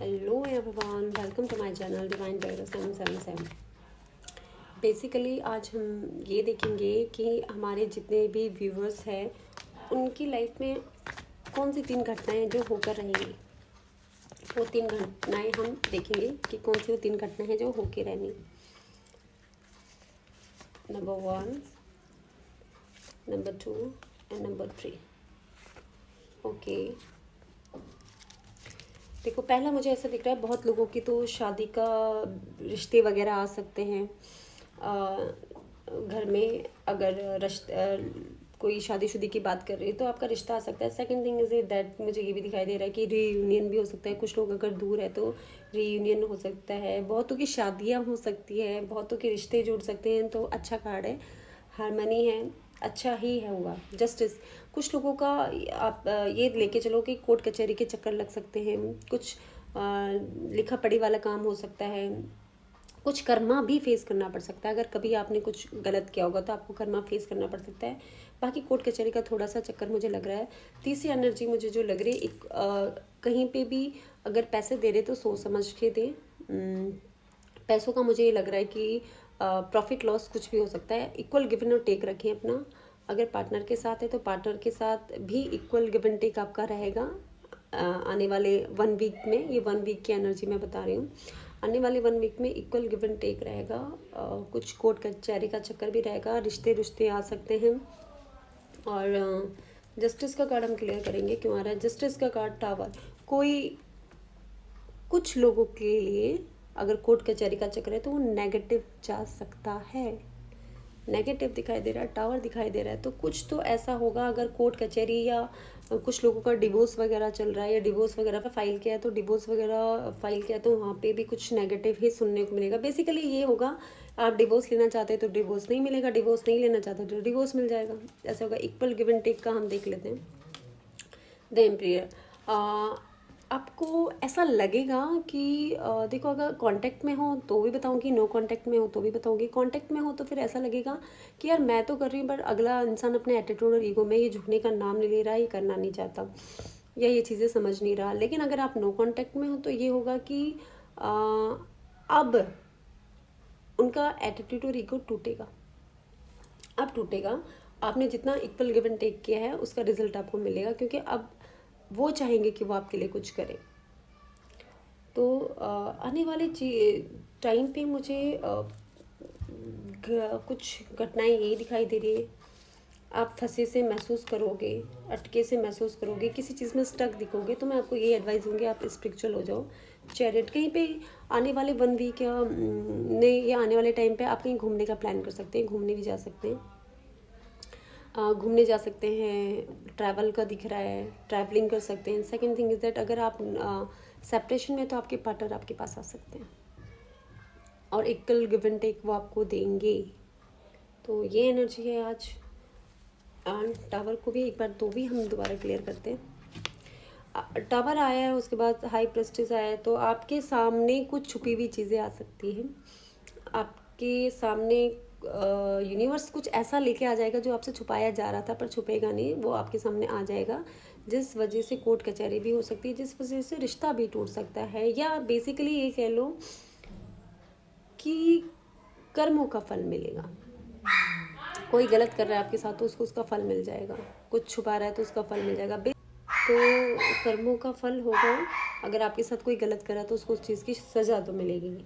Hello everyone, welcome to my channel divine tarot 777। Basically आज हम ये देखेंगे कि हमारे जितने भी व्यूवर्स हैं उनकी लाइफ में कौन सी 3 घटनाएं जो होकर रहेंगी। वो 3 घटनाएं हम देखेंगे कि कौन सी वो 3 घटनाएं हैं जो होकर रहनी। Number 1, number 2 and number 3। Okay, देखो पहला मुझे ऐसा दिख रहा है बहुत लोगों की तो शादी का रिश्ते वगैरह आ सकते हैं। घर में अगर कोई शादीशुदी की बात कर रही है तो आपका रिश्ता आ सकता है। सेकंड थिंग इज दैट मुझे ये भी दिखाई दे रहा है कि रीयूनियन भी हो सकता है। कुछ लोग अगर दूर है तो रीयूनियन हो सकता है। बहुतों की शादियां हो सकती है, बहुतों के रिश्ते जुड़ सकते हैं। तो अच्छा कार्ड है, हारमनी है, अच्छा ही है हुआ। जस्टिस, कुछ लोगों का आप ये लेके चलो कि कोर्ट कचहरी के चक्कर लग सकते हैं। कुछ लिखा पढ़ी वाला काम हो सकता है। कुछ कर्मा भी फेस करना पड़ सकता है। अगर कभी आपने कुछ गलत किया होगा तो आपको कर्मा फेस करना पड़ सकता है। बाकी कोर्ट कचहरी का थोड़ा सा चक्कर मुझे लग रहा है। तीसरी एनर्जी मुझे जो लग रही है, कहीं पे भी अगर पैसे दे रहे तो सोच समझ के दें। पैसों का मुझे ये लग रहा है कि प्रॉफिट लॉस कुछ भी हो सकता है। इक्वल गिवन और टेक रखें अपना। अगर पार्टनर के साथ है तो पार्टनर के साथ भी इक्वल गिव एंड टेक आपका रहेगा। आने वाले 1 वीक में, ये 1 वीक की एनर्जी मैं बता रही हूँ, आने वाले 1 वीक में इक्वल गिव एंड टेक रहेगा। कुछ कोर्ट कचहरी का चक्कर भी रहेगा, रिश्ते आ सकते हैं। और जस्टिस का कार्ड हम क्लियर करेंगे क्यों आ रहा है। जस्टिस का कार्ड टावर, कोई कुछ लोगों के लिए अगर कोर्ट कचहरी का चक्कर है तो वो नेगेटिव जा सकता है। नेगेटिव दिखाई दे रहा है, टावर दिखाई दे रहा है। तो कुछ तो ऐसा होगा अगर कोर्ट कचहरी या कुछ लोगों का डिवोर्स वगैरह चल रहा है या डिवोर्स वगैरह पे फाइल किया है तो डिवोर्स वगैरह फाइल किया है तो वहाँ पे भी कुछ नेगेटिव ही सुनने को मिलेगा। बेसिकली ये होगा, आप डिवोर्स लेना चाहते हैं तो डिवोर्स नहीं मिलेगा, डिवोर्स नहीं लेना चाहते तो डिवोर्स मिल जाएगा। ऐसा होगा। इक्वल गिव एंड टेक का हम देख लेते हैं। द एम्पियर, आपको ऐसा लगेगा कि देखो अगर कांटेक्ट में हो तो भी बताऊंगी, नो कांटेक्ट में हो तो भी बताऊंगी। कांटेक्ट में हो तो फिर ऐसा लगेगा कि यार मैं तो कर रही हूँ बट अगला इंसान अपने एटीट्यूड और ईगो में ये झुकने का नाम नहीं ले रहा, ये करना नहीं चाहता या ये चीज़ें समझ नहीं रहा। लेकिन अगर आप नो कांटेक्ट में हो तो ये होगा कि अब उनका एटीट्यूड और ईगो टूटेगा। अब टूटेगा। आपने जितना इक्वल गिव एंड टेक किया है उसका रिजल्ट आपको मिलेगा, क्योंकि अब वो चाहेंगे कि वो आपके लिए कुछ करें। तो आने वाले टाइम पे मुझे कुछ घटनाएं यही दिखाई दे रही है। आप फंसे से महसूस करोगे, अटके से महसूस करोगे, किसी चीज़ में स्टक दिखोगे तो मैं आपको ये एडवाइस दूंगी आप स्पिरिचुअल हो जाओ। चैरिट, कहीं पे आने वाले 1 वीक या आने वाले टाइम पे आप कहीं घूमने का प्लान कर सकते हैं, घूमने भी जा सकते हैं। घूमने जा सकते हैं, ट्रैवल का दिख रहा है, ट्रैवलिंग कर सकते हैं। सेकंड थिंग इज़ दैट अगर आप सेपरेशन में तो आपके पार्टनर आपके पास आ सकते हैं और इक्वल गिव एंड टेक वो आपको देंगे। तो ये एनर्जी है आज। टावर को भी एक बार तो भी हम दोबारा क्लियर करते हैं। टावर आया है, उसके बाद हाई प्रेस्टिज आया है, तो आपके सामने कुछ छुपी हुई चीज़ें आ सकती हैं। आपके सामने यूनिवर्स कुछ ऐसा लेके आ जाएगा जो आपसे छुपाया जा रहा था पर छुपेगा नहीं, वो आपके सामने आ जाएगा। जिस वजह से कोर्ट कचहरी भी हो सकती है, जिस वजह से रिश्ता भी टूट सकता है, या बेसिकली ये कह लो कि कर्मों का फल मिलेगा। कोई गलत कर रहा है आपके साथ तो उसको उसका फल मिल जाएगा, कुछ छुपा रहा है तो उसका फल मिल जाएगा। तो कर्मों का फल होगा। अगर आपके साथ कोई गलत करा तो उसको उस चीज़ की सज़ा तो मिलेगी,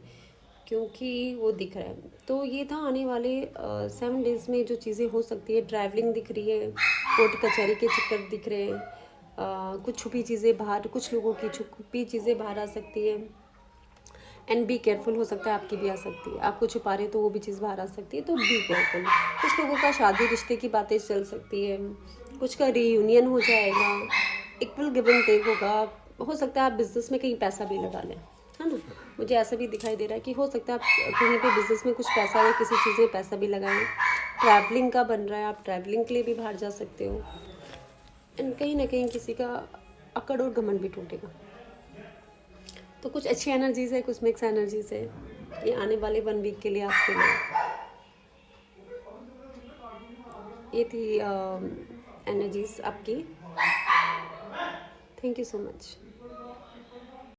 क्योंकि वो दिख रहा है। तो ये था आने वाले 7 डेज़ में जो चीज़ें हो सकती है। ट्रैवलिंग दिख रही है, कोर्ट कचहरी के चक्कर दिख रहे हैं, कुछ छुपी चीज़ें बाहर, कुछ लोगों की छुपी चीज़ें बाहर आ सकती है। एंड बी केयरफुल, हो सकता है आपकी भी आ सकती है। आपको छुपा रहे तो वो भी चीज़ बाहर आ सकती है, तो बी केयरफुल। कुछ लोगों का शादी रिश्ते की बातें चल सकती है, कुछ का रीयूनियन हो जाएगा, इक्वल गिव एंड टेक होगा। हो सकता है आप बिजनेस में कहीं पैसा भी लगा लें, है ना। मुझे ऐसा भी दिखाई दे रहा है कि हो सकता है आप कहीं पे बिजनेस में कुछ पैसा या किसी चीज़ में पैसा भी लगाएं। ट्रैवलिंग का बन रहा है, आप ट्रैवलिंग के लिए भी बाहर जा सकते हो। एंड कहीं ना कहीं किसी का अकड़ और घमंड भी टूटेगा। तो कुछ अच्छी एनर्जीज है, कुछ मिक्स एनर्जीज है। ये आने वाले 1 वीक के लिए आपके लिए ये थी एनर्जीज आपकी। Thank you so much.